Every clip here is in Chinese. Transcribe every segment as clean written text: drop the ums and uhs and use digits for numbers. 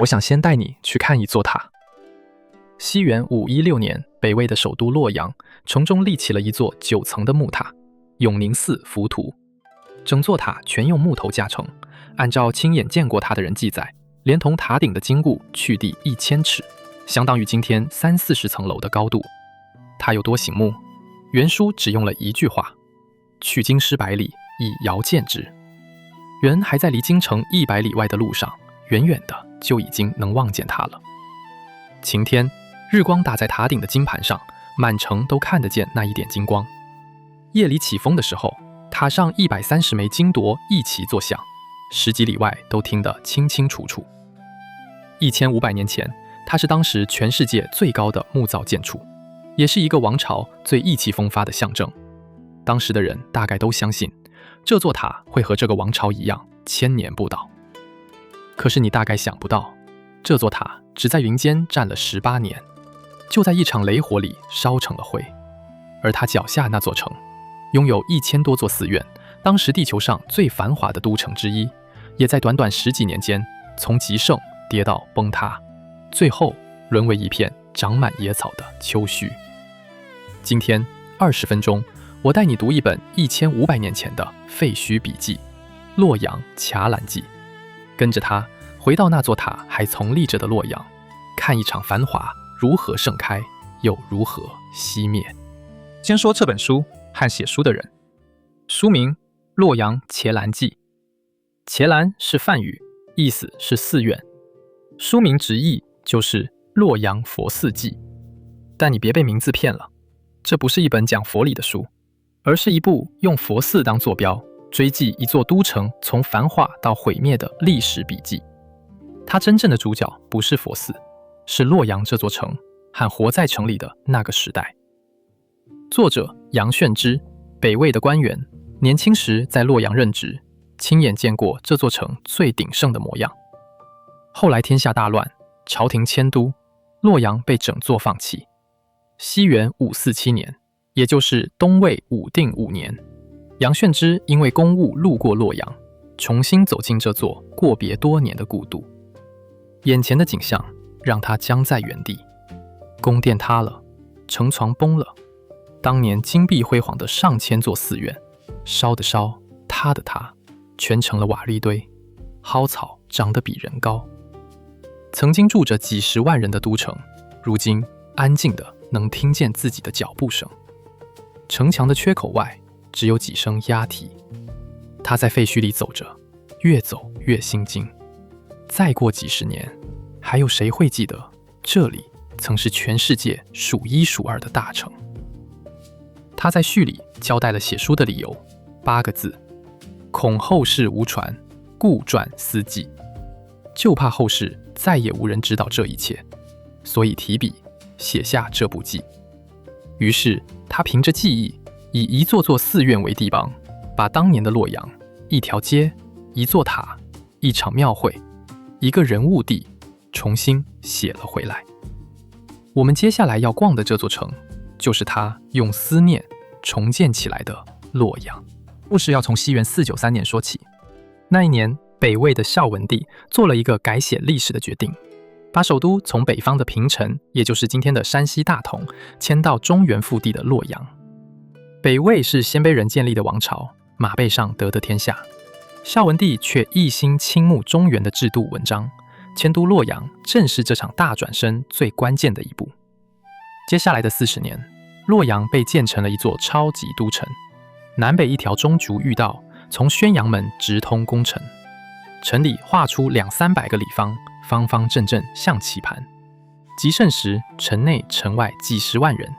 我想先带你去看一座塔。西元516年，北魏的首都洛阳城中立起了一座9层的木塔——永宁寺浮屠。整座塔全用木头架成，按照亲眼见过它的人记载，连同塔顶的金固去地1000尺，相当于今天30-40层楼的高度。它有多醒目？原书只用了一句话：去京师100里，以遥见之。人还在离京城100里外的路上，远远的就已经能望见它了。晴天，日光打在塔顶的金盘上，满城都看得见那一点金光。夜里起风的时候，塔上130枚金铎一齐作响，10几里外都听得清清楚楚。1500年前，它是当时全世界最高的木造建筑，也是一个王朝最意气风发的象征。当时的人大概都相信，这座塔会和这个王朝一样千年不倒。可是你大概想不到，这座塔只在云间站了18年，就在一场雷火里烧成了灰。而它脚下那座城，拥有1000多座寺院，当时地球上最繁华的都城之一，也在短短10几年间，从极盛跌到崩塌，最后沦为一片长满野草的丘墟。今天20分钟，我带你读一本1500年前的废墟笔记《洛阳卡览记》，跟着它回到那座塔还从立着的洛阳，看一场繁华如何盛开，又如何熄灭。先说这本书和写书的人。书名《洛阳伽蓝记》，伽蓝是梵语，意思是寺院。书名直译就是洛阳佛寺记。但你别被名字骗了，这不是一本讲佛理的书，而是一部用佛寺当坐标，追记一座都城从繁华到毁灭的历史笔记。它真正的主角不是佛寺，是洛阳这座城和活在城里的那个时代。作者杨炫之，北魏的官员，年轻时在洛阳任职，亲眼见过这座城最鼎盛的模样。后来天下大乱，朝廷迁都，洛阳被整座放弃。西元547年，也就是东魏武定5年，杨炫之因为公务路过洛阳，重新走进这座过别多年的故都。眼前的景象让他僵在原地，宫殿塌了，城床崩了，当年金碧辉煌的上千座寺院，烧的烧，塌的塌，全成了瓦砾堆，蒿草长得比人高。曾经住着几十万人的都城，如今安静的能听见自己的脚步声。城墙的缺口外只有几声鸦啼。他在废墟里走着，越走越心惊。再过几十年，还有谁会记得这里曾是全世界数1数2的大城？他在序里交代了写书的理由，8个字：恐后世无传，故撰私记。就怕后世再也无人知道这一切，所以提笔写下这部记。于是他凭着记忆，以一座座寺院为地邦，把当年的洛阳，一条街，一座塔，一场庙会，一个人物地，重新写了回来。我们接下来要逛的这座城，就是他用思念重建起来的洛阳。故事要从西元493年说起。那一年，北魏的孝文帝做了一个改写历史的决定，把首都从北方的平城，也就是今天的山西大同，迁到中原腹地的洛阳。北魏是鲜卑人建立的王朝，马背上得天下。孝文帝却一心倾慕中原的制度文章，迁都洛阳正是这场大转身最关键的一步。接下来的40年，洛阳被建成了一座超级都城，南北一条中轴御道从宣阳门直通宫城，城里画出200-300个里方，方方正正像棋盘。极盛时，城内城外几十万人，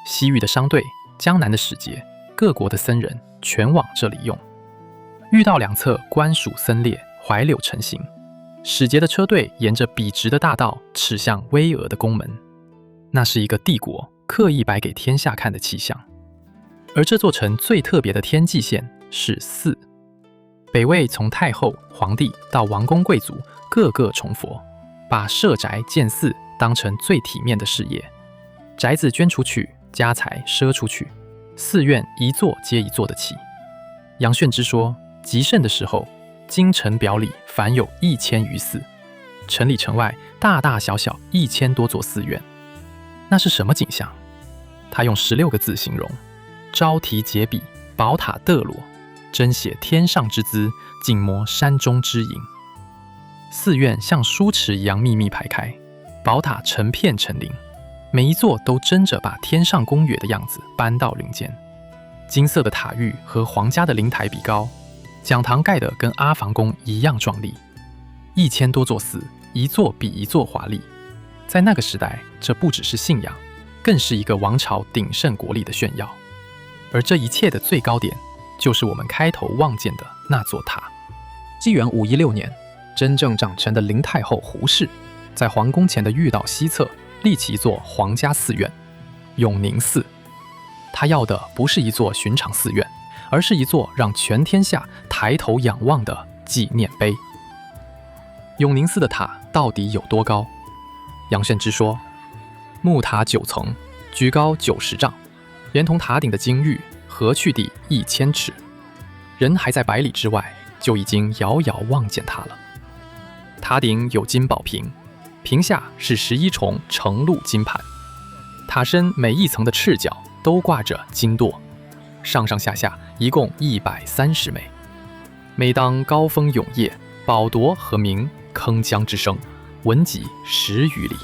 西域的商队、江南的使节、各国的僧人全往这里用。御道两侧官署僧列，槐柳成行，使节的车队沿着笔直的大道驶向巍峨的宫门。那是一个帝国刻意摆给天下看的气象。而这座城最特别的天际线是寺。北魏从太后、皇帝到王公贵族，个个崇佛，把设宅建寺当成最体面的事业。宅子捐出去，家财赊出去，寺院一座接一座的起。杨炫之说，极盛的时候，京城表里凡有1000余寺，城里城外大大小小1000多座寺院。那是什么景象？他用16个字形容：招题结笔，宝塔幛裸，真写天上之姿，静摸山中之影。寺院像书池一样密密排开，宝塔成片成林，每一座都争着把天上宫阙的样子搬到林间。金色的塔玉和皇家的灵台比高，讲堂盖得跟阿房宫一样壮丽。1000多座寺，一座比一座华丽。在那个时代，这不只是信仰，更是一个王朝鼎盛国力的炫耀。而这一切的最高点，就是我们开头望见的那座塔。纪元516年，真正长成的灵太后胡氏，在皇宫前的御道西侧立起一座皇家寺院——永宁寺。她要的不是一座寻常寺院，而是一座让全天下抬头仰望的纪念碑。永宁寺的塔到底有多高？杨慎之说，木塔9层，举高90丈，连同塔顶的金玉合去地1000尺，人还在百里之外，就已经遥遥望见它了。塔顶有金宝瓶，瓶下是11重呈露金盘，塔身每一层的赤角都挂着金舵，上上下下一共130枚。每当高峰涌夜，宝铎和鸣铿锵之声，闻及10余里。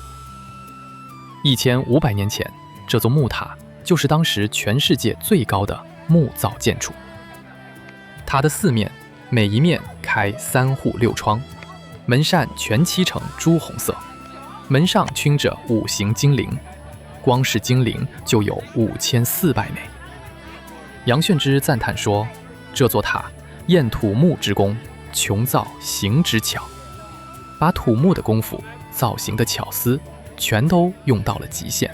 1500年前，这座木塔就是当时全世界最高的木造建筑。塔的4面，每一面开3户6窗，门扇全漆成朱红色，门上镌着5形金铃，光是金铃就有5400枚。杨炫之赞叹说，这座塔验土木之功，穷造形之巧，把土木的功夫、造型的巧思全都用到了极限。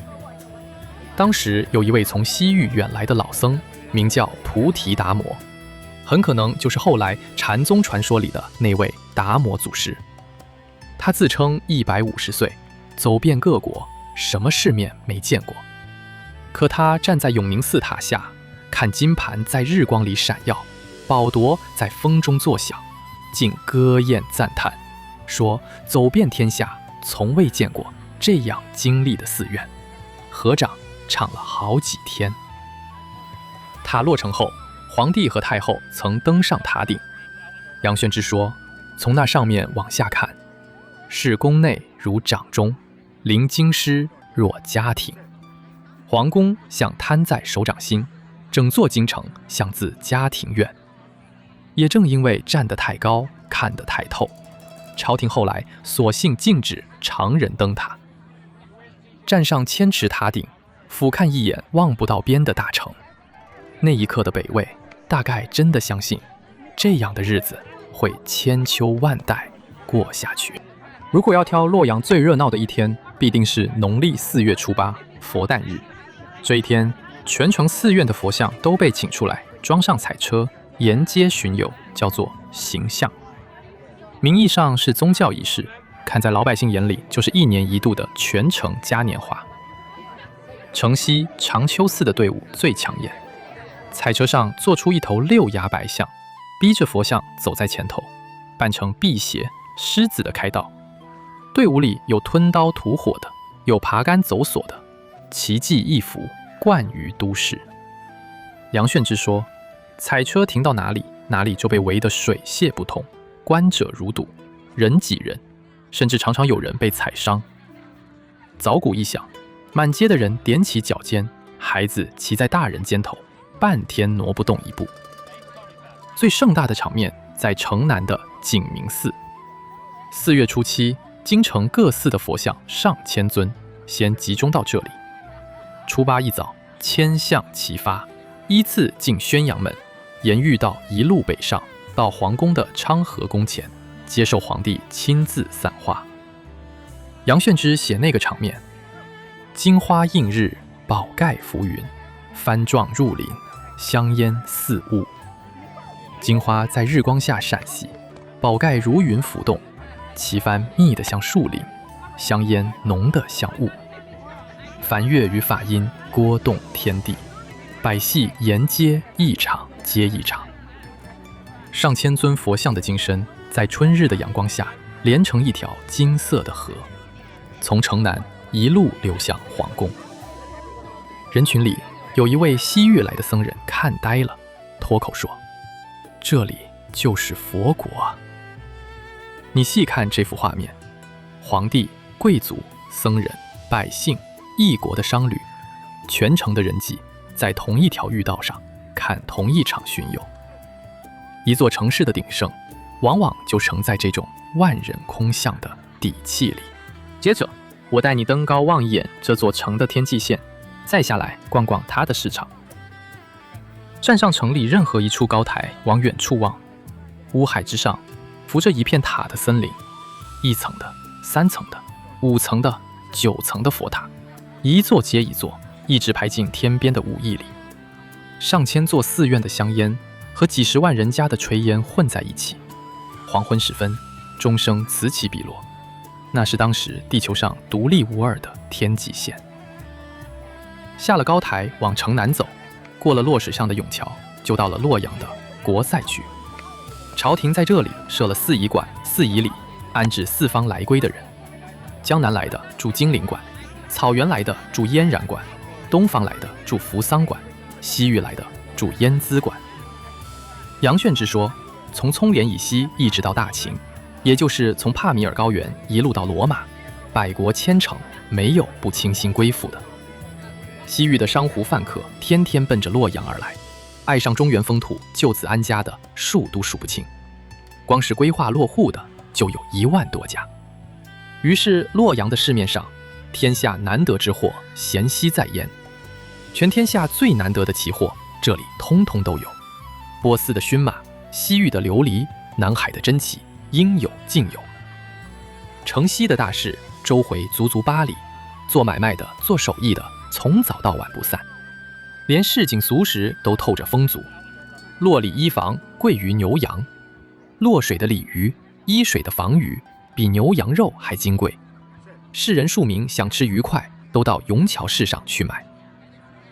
当时有一位从西域远来的老僧，名叫菩提达摩，很可能就是后来禅宗传说里的那位达摩祖师。他自称150岁，走遍各国，什么世面没见过。可他站在永宁寺塔下，看金盘在日光里闪耀，宝铎在风中作响，竟歌艳赞叹，说走遍天下，从未见过这样精丽的寺院。合掌唱了好几天。塔落成后，皇帝和太后曾登上塔顶。杨炫之说，从那上面往下看，是宫内如掌中，临京师若家庭。皇宫像摊在手掌心，整座京城像自家庭院。也正因为站得太高，看得太透，朝廷后来索性禁止常人登塔。站上1000尺塔顶，俯瞰一眼望不到边的大城，那一刻的北魏大概真的相信，这样的日子会千秋万代过下去。如果要挑洛阳最热闹的一天，必定是农历4月初8，佛诞日。这一天，全城寺院的佛像都被请出来，装上彩车，沿街巡游，叫做行相。名义上是宗教仪式，看在老百姓眼里，就是1年1度的全城嘉年华。城西长秋寺的队伍最抢眼，彩车上做出一头6牙白象，逼着佛像走在前头，扮成辟邪狮子的开道。队伍里有吞刀吐火的，有爬杆走索的，奇迹一幅，冠于都市。杨炫之说，彩车停到哪里，哪里就被围得水泄不通，观者如堵，人挤人，甚至常常有人被踩伤。早鼓一响，满街的人踮起脚尖，孩子骑在大人肩头，半天挪不动一步。最盛大的场面在城南的景明寺。4月初7，京城各寺的佛像上千尊，先集中到这里。初8一早，1000象齐发，依次进宣阳门，沿御道一路北上，到皇宫的昌河宫前，接受皇帝亲自散花。杨炫之写那个场面：金花映日，宝盖浮云，幡状入林，香烟四雾。金花在日光下闪袭，宝盖如云浮动，旗幡密得像树林，香烟浓得像雾。梵乐与法音聒动天地，百戏沿街一场接一场。上千尊佛像的金身，在春日的阳光下，连成一条金色的河，从城南一路流向皇宫。人群里有一位西域来的僧人看呆了，脱口说：“这里就是佛国啊！”你细看这幅画面，皇帝、贵族、僧人、百姓、异国的商旅，全城的人迹在同一条御道上看同一场巡游。一座城市的鼎盛，往往就盛在这种万人空巷的底气里。接着，我带你登高望一眼这座城的天际线，再下来逛逛它的市场。站上城里任何一处高台，往远处望，乌海之上浮着一片塔的森林，1层的、3层的、5层的、9层的佛塔，一座接一座，一直排进天边的5亿里。上千座寺院的香烟和几十万人家的炊烟混在一起。黄昏时分，钟声此起彼落，那是当时地球上独立无二的天际线。下了高台，往城南走，过了洛水上的甬桥，就到了洛阳的国塞区。朝廷在这里设了四夷馆、四夷里，安置四方来归的人。江南来的住金陵馆，草原来的住燕然馆，东方来的住扶桑馆，西域来的住燕姿馆。杨炫之说，从葱连以西一直到大秦，也就是从帕米尔高原一路到罗马，百国千城，没有不倾心归附的。西域的商胡贩客天天奔着洛阳而来，爱上中原风土就此安家的数都数不清，光是规划落户的就有1万多家。于是洛阳的市面上，天下难得之货咸稀在焉，全天下最难得的奇货，这里通通都有。波斯的驯马，西域的琉璃，南海的珍奇，应有尽有。城西的大市周回足足8里，做买卖的、做手艺的，从早到晚不散，连市井俗食都透着风俗。洛里衣房贵于牛羊，洛水的鲤鱼、伊水的房鱼比牛羊肉还金贵。世人庶民想吃鱼块，都到虹桥市上去买。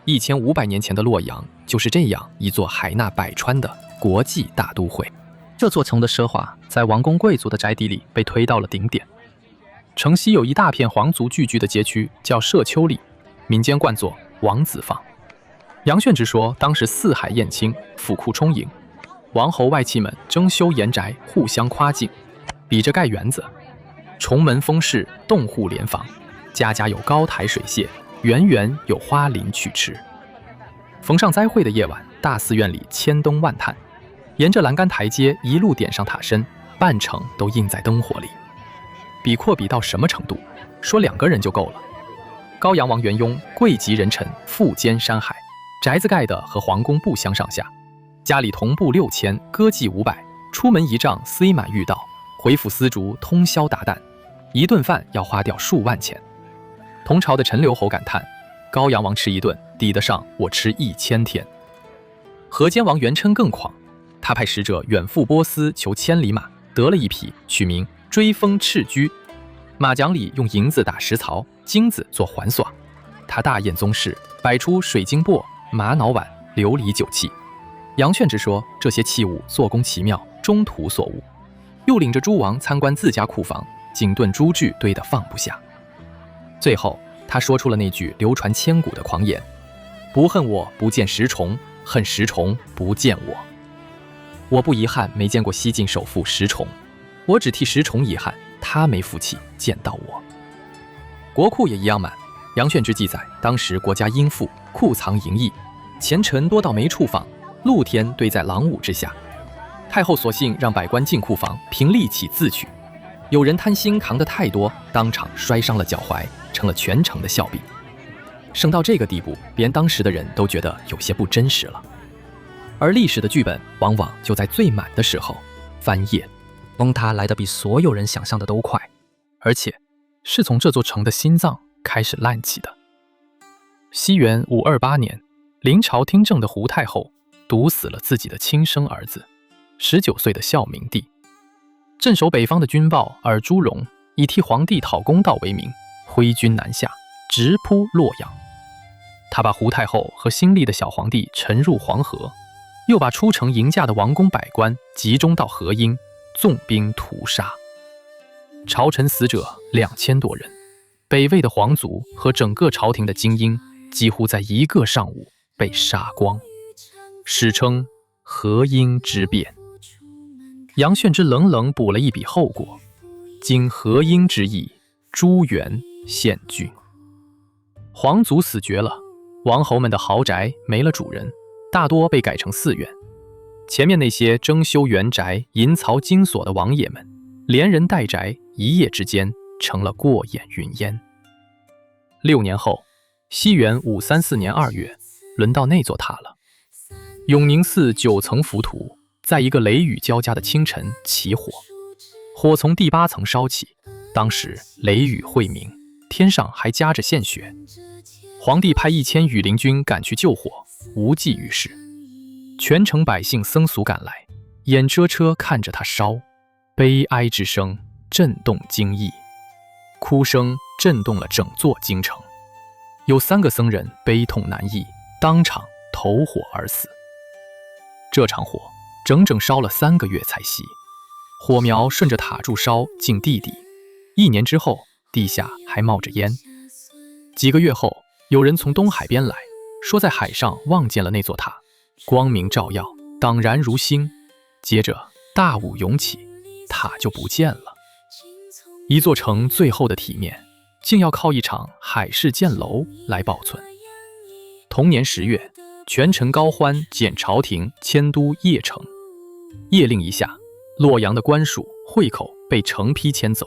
1500年前的洛阳就是这样一座海纳百川的国际大都会。这座城的奢华在王公贵族的宅邸里被推到了顶点。城西有一大片皇族聚居的街区，叫社丘里，民间惯作王子坊。杨炫之说，当时四海燕青，府库充盈，王侯外戚们争修严宅，互相夸敬，比着盖园子，重门封室，洞户连房，家家有高台水榭，园园有花林曲池。逢上灾会的夜晚，大寺院里千灯万炭，沿着栏杆台阶一路点上塔身，半城都映在灯火里。比阔比到什么程度？说2个人就够了。高阳王元雍贵极人臣，富兼山海，宅子盖的和皇宫不相上下，家里铜布6000，歌妓500，出门仪仗塞满御道，回府丝竹通宵达旦，一顿饭要花掉数万钱。同朝的陈留侯感叹，高阳王吃一顿抵得上我吃1000天。河间王元琛更狂，他派使者远赴波斯求千里马，得了一匹，取名追风赤驹，马奖里用银子打石槽，金子做环耍。他大宴宗室，摆出水晶钵、玛瑙碗、琉璃酒器。杨炫之说，这些器物做工奇妙，中途所无。又领着诸王参观自家库房，景顿珠具堆得放不下。最后他说出了那句流传千古的狂言：不恨我不见石崇，恨石崇不见我。我不遗憾没见过西晋首富石崇，我只替石崇遗憾，他没福气见到我。国库也一样满。杨炫之记载，当时国家殷富，库藏盈溢，钱尘多到没处放，露天堆在廊庑之下。太后索性让百官进库房，凭力气自取。有人贪心扛得太多，当场摔伤了脚踝，成了全城的笑柄。升到这个地步，连当时的人都觉得有些不真实了。而历史的剧本往往就在最满的时候翻页，崩塌来得比所有人想象的都快，而且是从这座城的心脏开始烂起的。西元528年，临朝听政的胡太后毒死了自己的亲生儿子，19岁的孝明帝。镇守北方的军报尔朱荣以替皇帝讨公道为名，挥军南下，直扑洛阳。他把胡太后和新立的小皇帝沉入黄河，又把出城迎驾的王公百官集中到河阴，纵兵屠杀。朝臣死者2000多人，北魏的皇族和整个朝廷的精英几乎在一个上午被杀光，史称河阴之变。杨炫之冷冷补了一笔后果，经河阴之役，朱元献郡。皇族死绝了，王侯们的豪宅没了主人，大多被改成寺院。前面那些争修园宅、银槽金锁的王爷们，连人带宅，一夜之间成了过眼云烟。6年后，西元534年2月，轮到那座塔了。永宁寺9层浮屠，在一个雷雨交加的清晨起火，火从第8层烧起，当时雷雨晦明，天上还夹着线雪。皇帝派1000羽林军赶去救火，无济于事。全城百姓僧俗赶来，眼遮遮看着他烧，悲哀之声震动京邑，哭声震动了整座京城。有3个僧人悲痛难抑，当场投火而死。这场火整整烧了3个月才熄，火苗顺着塔柱烧进地底，1年之后，地下还冒着烟。几个月后，有人从东海边来，说在海上望见了那座塔，光明照耀，荡然如星。接着大雾涌起，塔就不见了。一座城最后的体面，竟要靠一场海市趧楼来保存。同年10月，权臣高欢检朝廷迁都邺城，邺令一下，洛阳的官署、会口被成批迁走，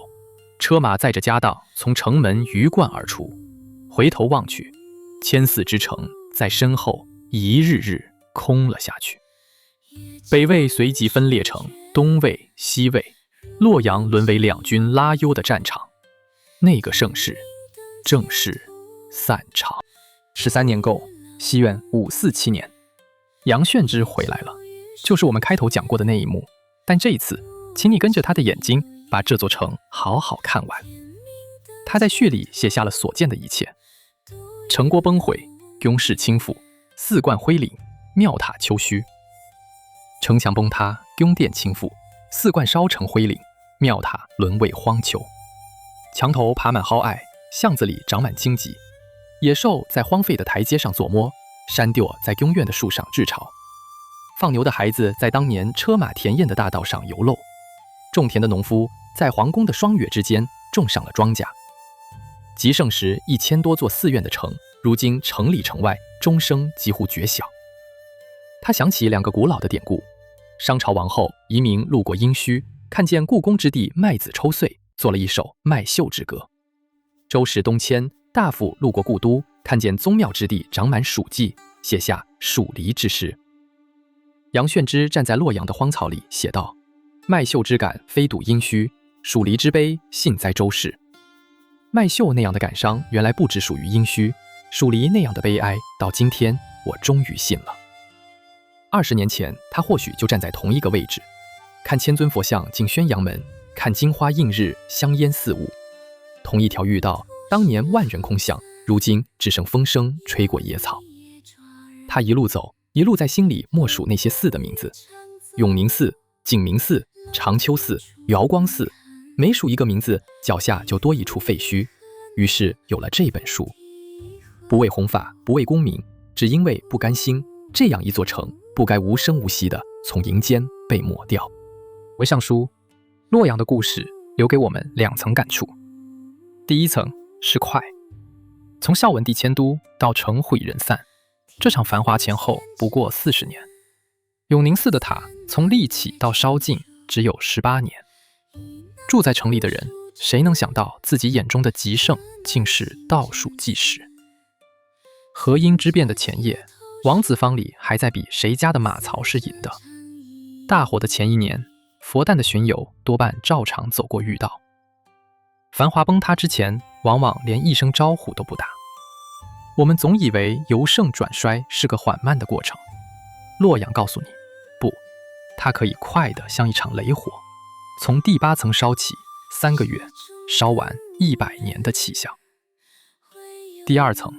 车马载着家当从城门鱼贯而出。回头望去，千寺之城在身后一日日空了下去。北魏随即分裂成东魏、西魏，洛阳沦为两军拉优的战场。那个盛世正式散场。13年后，西元547年，杨炫之回来了，就是我们开头讲过的那一幕。但这一次，请你跟着他的眼睛，把这座城好好看完。他在序里写下了所见的一切：城郭崩毁，雍室倾覆，寺观灰燼，庙塔丘墟。城墙崩塌，宫殿倾覆，寺观烧成灰燼，庙塔沦为荒丘。墙头爬满蒿艾，巷子里长满荆棘，野兽在荒废的台阶上作摸，山埚在宫院的树上筑巢。放牛的孩子在当年车马田堰的大道上游漏，种田的农夫在皇宫的霜月之间种上了庄稼。极盛时1000多座寺院的城，如今城里城外钟声几乎绝响。他想起2个古老的典故：商朝王后移民路过殷墟，看见故宫之地麦子抽穗，做了一首麦秀之歌。周时东迁，大夫路过故都，看见宗庙之地长满黍稷，写下黍离之诗。杨炫之站在洛阳的荒草里写道：麦秀之感非睹殷墟，黍离之悲信哉周氏。麦秀那样的感伤原来不只属于殷墟，黍离那样的悲哀到今天我终于信了。20年前他或许就站在同一个位置，看千尊佛像进宣阳门，看金花映日，香烟四雾。同一条御道，当年万人空巷，如今只剩风声吹过野草。他一路走，一路在心里默数那些寺的名字：永宁寺、景明寺、长秋寺、瑶光寺。每数一个名字，脚下就多一处废墟。于是有了这本书。不为弘法，不为功名，只因为不甘心，这样一座城不该无声无息地从营间被抹掉。为上书，洛阳的故事留给我们2层感触。第一层是快，从孝文帝迁都到城毁人散，这场繁华前后不过40年。永宁寺的塔从立起到烧尽只有18年。住在城里的人，谁能想到自己眼中的极盛竟是倒数计时？河阴之变的前夜，王子坊里还在比谁家的马槽是银的。大火的前1年，佛诞的巡游多半照常走过御道。繁华崩塌之前，往往连一声招呼都不打。我们总以为由盛转衰是个缓慢的过程，洛阳告诉你，不，它可以快得像一场雷火，从第8层烧起，3个月烧完100年的气象。第2层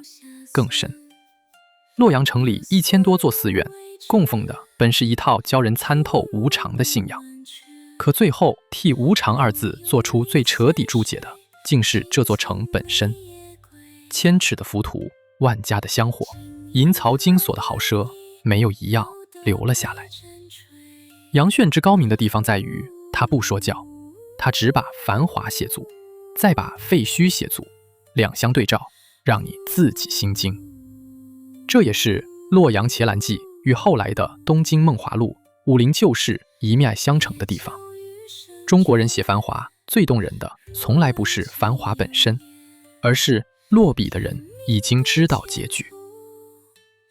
更深，洛阳城里1000多座寺院，供奉的本是一套教人参透无常的信仰。可最后替无常二字做出最彻底注解的，竟是这座城本身。千尺的浮屠，万家的香火，银槽金锁的豪奢，没有一样留了下来。杨炫之高明的地方在于，他不说教，他只把繁华写足，再把废墟写足，两相对照，让你自己心惊。这也是《洛阳伽蓝记》与后来的《东京梦华录》武林旧事一脉相承的地方。中国人写繁华最动人的，从来不是繁华本身，而是落笔的人已经知道结局。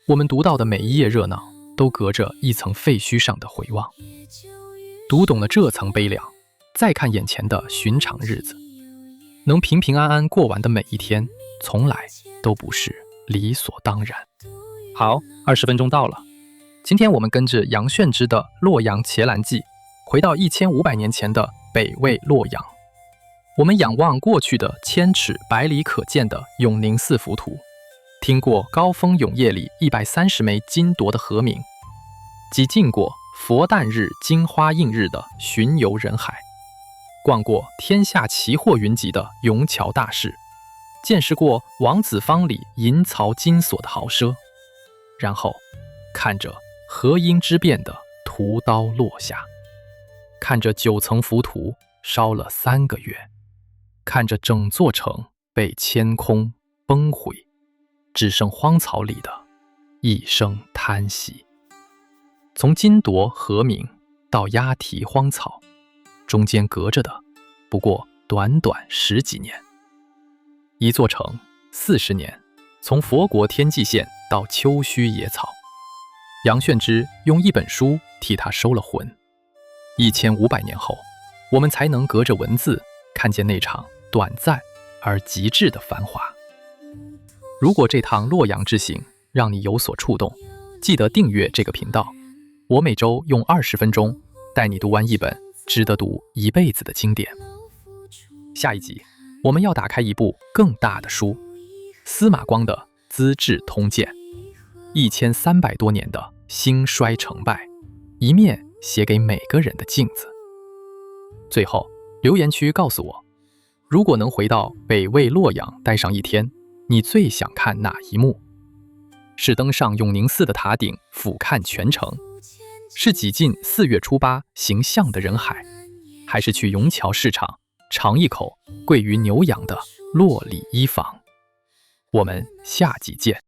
我们读到的每一页热闹，都隔着一层废墟上的回望。读懂了这层悲凉，再看眼前的寻常日子，能平平安安过完的每一天，从来都不是理所当然。好，20分钟到了。今天我们跟着杨炫之的《洛阳伽蓝记》，回到1500年前的北魏洛阳。我们仰望过去的千尺百里可见的永宁寺浮屠，听过高峰永夜里130枚金铎的和鸣，挤进过佛诞日金花映日的巡游人海，逛过天下奇货云集的永桥大市，见识过王子坊里银槽金锁的豪奢，然后看着河阴之变的屠刀落下，看着9层浮屠烧了3个月，看着整座城被迁空崩毁，只剩荒草里的一声叹息。从金铎和鸣到押题荒草，中间隔着的不过短短10几年。一座城40年，从佛国天际线到丘墟野草，杨炫之用一本书替他收了魂。1500年后，我们才能隔着文字看见那场短暂而极致的繁华。如果这趟洛阳之行让你有所触动，记得订阅这个频道。我每周用20分钟带你读完一本值得读一辈子的经典。下一集我们要打开一部更大的书，司马光的《资治通鉴》，1300多年的兴衰成败，一面写给每个人的镜子。最后留言区告诉我，如果能回到北魏洛阳待上一天，你最想看哪一幕？是登上永宁寺的塔顶俯瞰全城，是挤进4月初8行巷的人海，还是去永桥市场尝一口贵于牛羊的洛里衣坊？我们下集见。